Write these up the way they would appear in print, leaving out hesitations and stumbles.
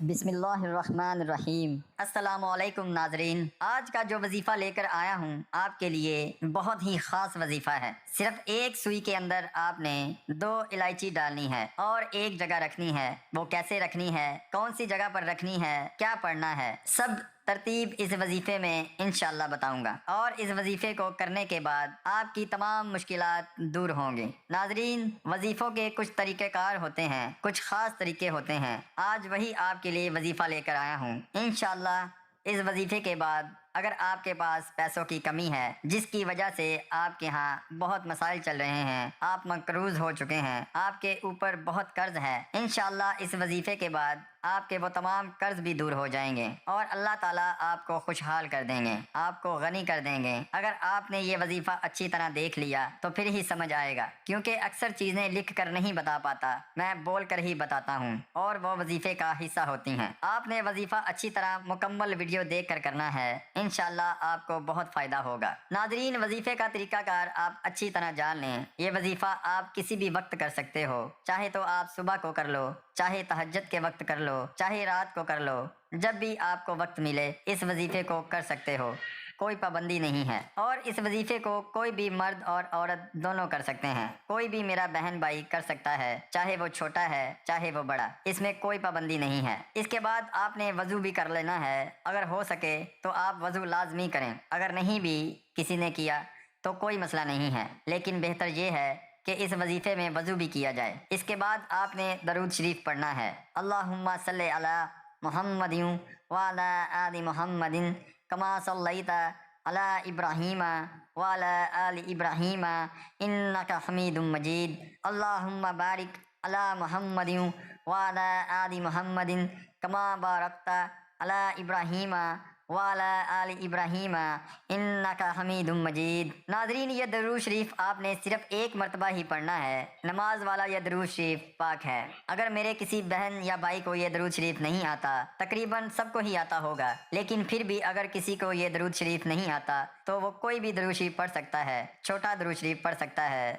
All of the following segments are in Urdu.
بسم اللہ الرحمن الرحیم۔ السلام علیکم ناظرین، آج کا جو وظیفہ لے کر آیا ہوں آپ کے لیے بہت ہی خاص وظیفہ ہے۔ صرف ایک سوئی کے اندر آپ نے 2 الائچی ڈالنی ہے اور ایک جگہ رکھنی ہے۔ وہ کیسے رکھنی ہے، کون سی جگہ پر رکھنی ہے، کیا پڑھنا ہے، سب ترتیب اس وظیفے میں انشاءاللہ بتاؤں گا، اور اس وظیفے کو کرنے کے بعد آپ کی تمام مشکلات دور ہوں گی۔ ناظرین، وظیفوں کے کچھ طریقہ کار ہوتے ہیں، کچھ خاص طریقے ہوتے ہیں، آج وہی آپ کے لیے وظیفہ لے کر آیا ہوں۔ انشاءاللہ اس وظیفے کے بعد اگر آپ کے پاس پیسوں کی کمی ہے، جس کی وجہ سے آپ کے ہاں بہت مسائل چل رہے ہیں، آپ مقروض ہو چکے ہیں، آپ کے اوپر بہت قرض ہے، انشاءاللہ اس وظیفے کے بعد آپ کے وہ تمام قرض بھی دور ہو جائیں گے اور اللہ تعالیٰ آپ کو خوشحال کر دیں گے، آپ کو غنی کر دیں گے۔ اگر آپ نے یہ وظیفہ اچھی طرح دیکھ لیا تو پھر ہی سمجھ آئے گا، کیونکہ اکثر چیزیں لکھ کر نہیں بتا پاتا، میں بول کر ہی بتاتا ہوں، اور وہ وظیفے کا حصہ ہوتی ہیں۔ آپ نے وظیفہ اچھی طرح مکمل ویڈیو دیکھ کر کرنا ہے، انشاءاللہ آپ کو بہت فائدہ ہوگا۔ ناظرین، وظیفے کا طریقہ کار آپ اچھی طرح جان لیں۔ یہ وظیفہ آپ کسی بھی وقت کر سکتے ہو، چاہے تو آپ صبح کو کر لو، چاہے تہجد کے وقت کر لو، چاہے رات کو کر لو، جب بھی آپ کو وقت ملے اس وظیفے کو کر سکتے ہو، کوئی پابندی نہیں ہے۔ اور اس وظیفے کو کوئی بھی مرد اور عورت دونوں کر سکتے ہیں، کوئی بھی میرا بہن بھائی کر سکتا ہے، چاہے وہ چھوٹا ہے چاہے وہ بڑا، اس میں کوئی پابندی نہیں ہے۔ اس کے بعد آپ نے وضو بھی کر لینا ہے، اگر ہو سکے تو آپ وضو لازمی کریں، اگر نہیں بھی کسی نے کیا تو کوئی مسئلہ نہیں ہے، لیکن بہتر یہ ہے کہ اس وظیفے میں وضو بھی کیا جائے۔ اس کے بعد آپ نے درود شریف پڑھنا ہے، اللہم صلی علی محمد وعلی آل محمد کما صلیت علی ابراہیم وعلی آل ابراہیم انک حمید مجید، اللہم بارک علی محمد وعلی آل محمد کما بارکت علی ابراہیم وعلی آل ابراہیم انک حمید مجید۔ ناظرین، یہ درود شریف آپ نے صرف ایک مرتبہ ہی پڑھنا ہے، نماز والا یہ درود شریف پاک ہے۔ اگر میرے کسی بہن یا بھائی کو یہ درود شریف نہیں آتا، تقریباً سب کو ہی آتا ہوگا، لیکن پھر بھی اگر کسی کو یہ درود شریف نہیں آتا تو وہ کوئی بھی درود شریف پڑھ سکتا ہے، چھوٹا درود شریف پڑھ سکتا ہے،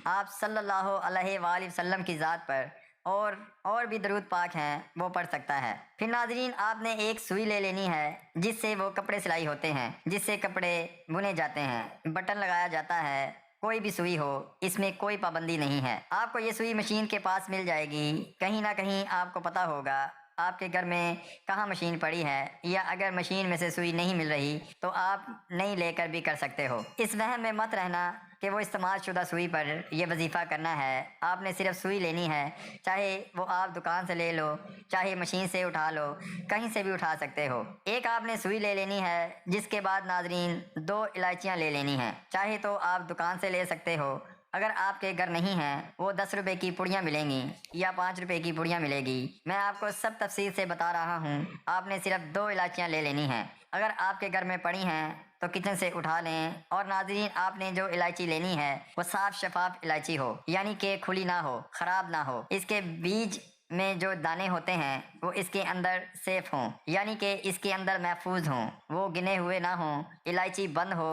آپ صلی اللہ علیہ وآلہ وسلم کی ذات پر، اور بھی درود پاک ہیں وہ پڑھ سکتا ہے۔ پھر ناظرین، آپ نے ایک سوئی لے لینی ہے جس سے وہ کپڑے سلائی ہوتے ہیں، جس سے کپڑے بنے جاتے ہیں، بٹن لگایا جاتا ہے، کوئی بھی سوئی ہو، اس میں کوئی پابندی نہیں ہے۔ آپ کو یہ سوئی مشین کے پاس مل جائے گی، کہیں نہ کہیں آپ کو پتہ ہوگا آپ کے گھر میں کہاں مشین پڑی ہے، یا اگر مشین میں سے سوئی نہیں مل رہی تو آپ نہیں لے کر بھی کر سکتے ہو۔ اس وہم میں مت رہنا کہ وہ استعمال شدہ سوئی پر یہ وظیفہ کرنا ہے، آپ نے صرف سوئی لینی ہے، چاہے وہ آپ دکان سے لے لو، چاہے مشین سے اٹھا لو، کہیں سے بھی اٹھا سکتے ہو۔ ایک آپ نے سوئی لے لینی ہے، جس کے بعد ناظرین 2 الائچیاں لے لینی ہیں، چاہے تو آپ دکان سے لے سکتے ہو، اگر آپ کے گھر نہیں ہیں وہ 10 روپے کی پڑیاں ملیں گی یا 5 روپے کی پڑیاں ملے گی، میں آپ کو سب تفصیل سے بتا رہا ہوں۔ آپ نے صرف 2 الائچیاں لے لینی ہیں، اگر آپ کے گھر میں پڑی ہیں تو کچن سے اٹھا لیں۔ اور ناظرین، آپ نے جو الائچی لینی ہے وہ صاف شفاف الائچی ہو، یعنی کہ کھلی نہ ہو، خراب نہ ہو، اس کے بیج میں جو دانے ہوتے ہیں وہ اس کے اندر سیف ہوں، یعنی کہ اس کے اندر محفوظ ہوں، وہ گنے ہوئے نہ ہوں، الائچی بند ہو،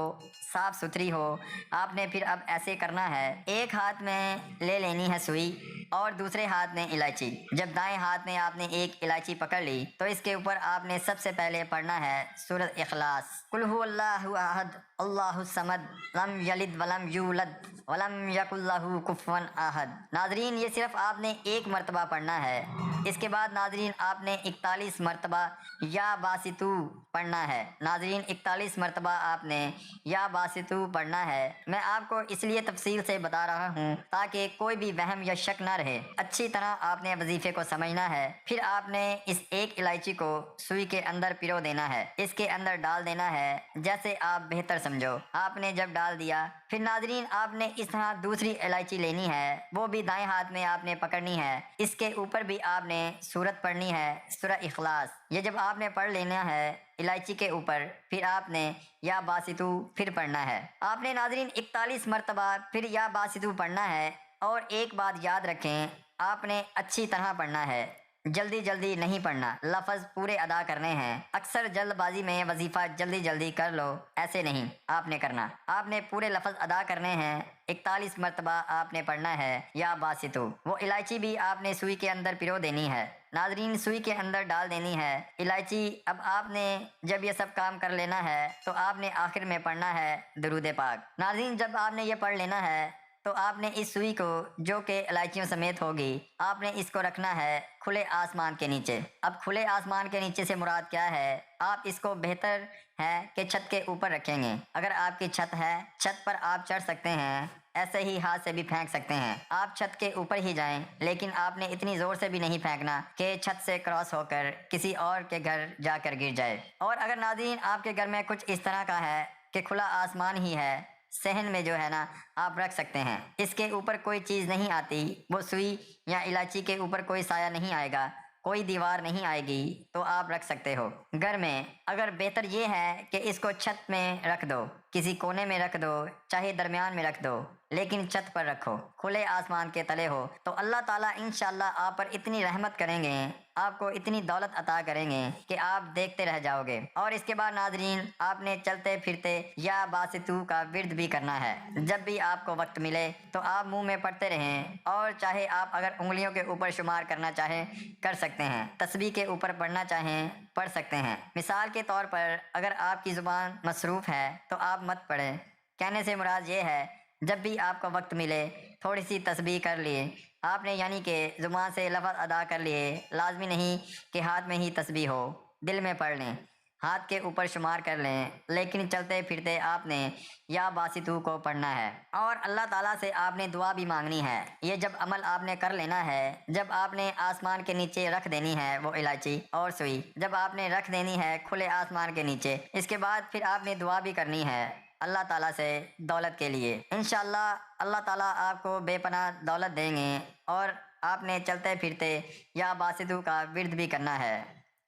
صاف ستھری ہو۔ آپ نے پھر اب ایسے کرنا ہے، ایک ہاتھ میں لے لینی ہے سوئی اور دوسرے ہاتھ میں الائچی۔ جب دائیں ہاتھ میں آپ نے ایک الائچی پکڑ لی تو اس کے اوپر آپ نے سب سے پہلے پڑھنا ہے سورۃ اخلاص، قل هو اللہ احد اللہ الصمد لم یلد ولم یولد ولم یکن لہ کفوا احد۔ ناظرین، یہ صرف آپ نے ایک مرتبہ پڑھنا ہے، اس کے بعد ناظرین آپ نے 41 مرتبہ یا باسطو پڑھنا ہے۔ ناظرین، 41 مرتبہ آپ نے یا باسطو پڑھنا ہے۔ میں آپ کو اس لیے تفصیل سے بتا رہا ہوں تاکہ کوئی بھی وہم یا شک نہ رہے، اچھی طرح آپ نے وظیفے کو سمجھنا ہے۔ پھر آپ نے اس ایک الائچی کو سوئی کے اندر پرو دینا ہے، اس کے اندر ڈال دینا ہے، جیسے آپ بہتر سمجھو۔ آپ نے جب ڈال دیا پھر ناظرین آپ نے اس طرح دوسری الائچی لینی ہے، وہ بھی دائیں ہاتھ میں آپ نے پکڑنی ہے، اس کے اوپر بھی آپ نے سورت پڑھنی ہے، سورہ اخلاص۔ یہ جب آپ نے پڑھ لینا ہے الائچی کے اوپر، پھر آپ نے یا باسطو پھر پڑھنا ہے۔ آپ نے ناظرین 41 مرتبہ پھر یا باسطو پڑھنا ہے، اور ایک بات یاد رکھیں، آپ نے اچھی طرح پڑھنا ہے، جلدی جلدی نہیں پڑھنا، لفظ پورے ادا کرنے ہیں۔ اکثر جلد بازی میں وظیفہ جلدی جلدی کر لو، ایسے نہیں آپ نے کرنا، آپ نے پورے لفظ ادا کرنے ہیں۔ 41 مرتبہ آپ نے پڑھنا ہے یا باسطو۔ وہ الائچی بھی آپ نے سوئی کے اندر پرو دینی ہے۔ ناظرین سوئی کے اندر ڈال دینی ہے الائچی۔ اب آپ نے جب یہ سب کام کر لینا ہے تو آپ نے آخر میں پڑھنا ہے درود پاک۔ ناظرین جب آپ نے یہ پڑھ لینا ہے تو آپ نے اس سوئی کو جو کہ الائچیوں سمیت ہوگی، آپ نے اس کو رکھنا ہے کھلے آسمان کے نیچے۔ اب کھلے آسمان کے نیچے سے مراد کیا ہے؟ آپ اس کو بہتر ہے کہ چھت کے اوپر رکھیں گے۔ اگر آپ کی چھت ہے، چھت پر آپ چڑھ سکتے ہیں، ایسے ہی ہاتھ سے بھی پھینک سکتے ہیں۔ آپ چھت کے اوپر ہی جائیں، لیکن آپ نے اتنی زور سے بھی نہیں پھینکنا کہ چھت سے کراس ہو کر کسی اور کے گھر جا کر گر جائے۔ اور اگر ناظرین آپ کے گھر میں کچھ اس طرح کا ہے کہ کھلا آسمان ہی ہے، صحن میں جو ہے نا، آپ رکھ سکتے ہیں، اس کے اوپر کوئی چیز نہیں آتی، وہ سوئی یا الائچی کے اوپر کوئی سایہ نہیں آئے گا، کوئی دیوار نہیں آئے گی، تو آپ رکھ سکتے ہو گھر میں۔ اگر بہتر یہ ہے کہ اس کو چھت میں رکھ دو، کسی کونے میں رکھ دو، چاہے درمیان میں رکھ دو، لیکن چھت پر رکھو، کھلے آسمان کے تلے ہو، تو اللہ تعالیٰ انشاءاللہ آپ پر اتنی رحمت کریں گے، آپ کو اتنی دولت عطا کریں گے کہ آپ دیکھتے رہ جاؤ گے۔ اور اس کے بعد ناظرین آپ نے چلتے پھرتے یا باسطو کا ورد بھی کرنا ہے۔ جب بھی آپ کو وقت ملے تو آپ منہ میں پڑھتے رہیں، اور چاہے آپ اگر انگلیوں کے اوپر شمار کرنا چاہیں کر سکتے ہیں، تسبیح کے اوپر پڑھنا چاہیں پڑھ سکتے ہیں۔ مثال کے طور پر اگر آپ کی زبان مصروف ہے تو آپ مت پڑھیں۔ کہنے سے مراد یہ ہے جب بھی آپ کو وقت ملے تھوڑی سی تسبیح کر لیے آپ نے، یعنی کہ زبان سے لفظ ادا کر لیے، لازمی نہیں کہ ہاتھ میں ہی تسبیح ہو، دل میں پڑھ لیں، ہاتھ کے اوپر شمار کر لیں، لیکن چلتے پھرتے آپ نے یا باسطو کو پڑھنا ہے۔ اور اللہ تعالیٰ سے آپ نے دعا بھی مانگنی ہے۔ یہ جب عمل آپ نے کر لینا ہے، جب آپ نے آسمان کے نیچے رکھ دینی ہے وہ الائچی اور سوئی، جب آپ نے رکھ دینی ہے کھلے آسمان کے نیچے، اس کے بعد پھر آپ نے دعا بھی کرنی ہے اللہ تعالیٰ سے دولت کے لیے۔ انشاءاللہ اللہ تعالیٰ آپ کو بے پناہ دولت دیں گے، اور آپ نے چلتے پھرتے یا باسطو کا ورد بھی کرنا ہے۔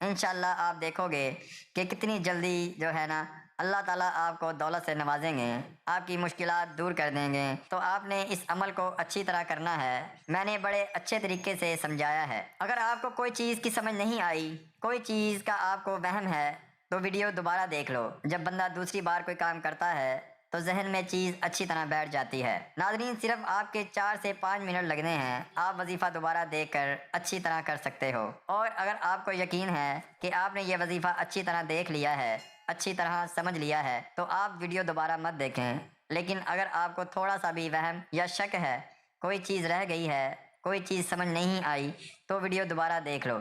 انشاءاللہ آپ دیکھو گے کہ کتنی جلدی جو ہے نا اللہ تعالیٰ آپ کو دولت سے نوازیں گے، آپ کی مشکلات دور کر دیں گے۔ تو آپ نے اس عمل کو اچھی طرح کرنا ہے، میں نے بڑے اچھے طریقے سے سمجھایا ہے۔ اگر آپ کو کوئی چیز کی سمجھ نہیں آئی، کوئی چیز کا آپ کو وہم ہے، تو ویڈیو دوبارہ دیکھ لو۔ جب بندہ دوسری بار کوئی کام کرتا ہے تو ذہن میں چیز اچھی طرح بیٹھ جاتی ہے۔ ناظرین صرف آپ کے 4 سے 5 منٹ لگنے ہیں، آپ وظیفہ دوبارہ دیکھ کر اچھی طرح کر سکتے ہو۔ اور اگر آپ کو یقین ہے کہ آپ نے یہ وظیفہ اچھی طرح دیکھ لیا ہے، اچھی طرح سمجھ لیا ہے، تو آپ ویڈیو دوبارہ مت دیکھیں۔ لیکن اگر آپ کو تھوڑا سا بھی وہم یا شک ہے، کوئی چیز رہ گئی ہے، کوئی چیز سمجھ نہیں آئی، تو ویڈیو دوبارہ دیکھ لو،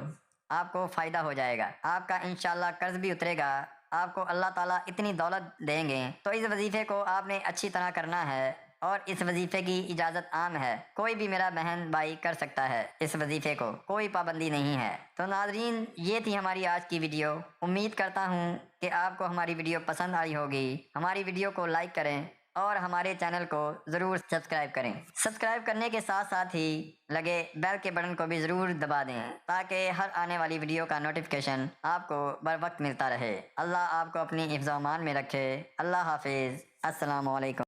آپ کو فائدہ ہو جائے گا، آپ کا انشاءاللہ قرض بھی اترے گا، آپ کو اللہ تعالیٰ اتنی دولت دیں گے۔ تو اس وظیفے کو آپ نے اچھی طرح کرنا ہے، اور اس وظیفے کی اجازت عام ہے، کوئی بھی میرا بہن بھائی کر سکتا ہے اس وظیفے کو، کوئی پابندی نہیں ہے۔ تو ناظرین یہ تھی ہماری آج کی ویڈیو، امید کرتا ہوں کہ آپ کو ہماری ویڈیو پسند آئی ہوگی۔ ہماری ویڈیو کو لائک کریں اور ہمارے چینل کو ضرور سبسکرائب کریں۔ سبسکرائب کرنے کے ساتھ ساتھ ہی لگے بیل کے بٹن کو بھی ضرور دبا دیں، تاکہ ہر آنے والی ویڈیو کا نوٹیفیکیشن آپ کو بر وقت ملتا رہے۔ اللہ آپ کو اپنی حفظ و امان میں رکھے۔ اللہ حافظ۔ السلام علیکم۔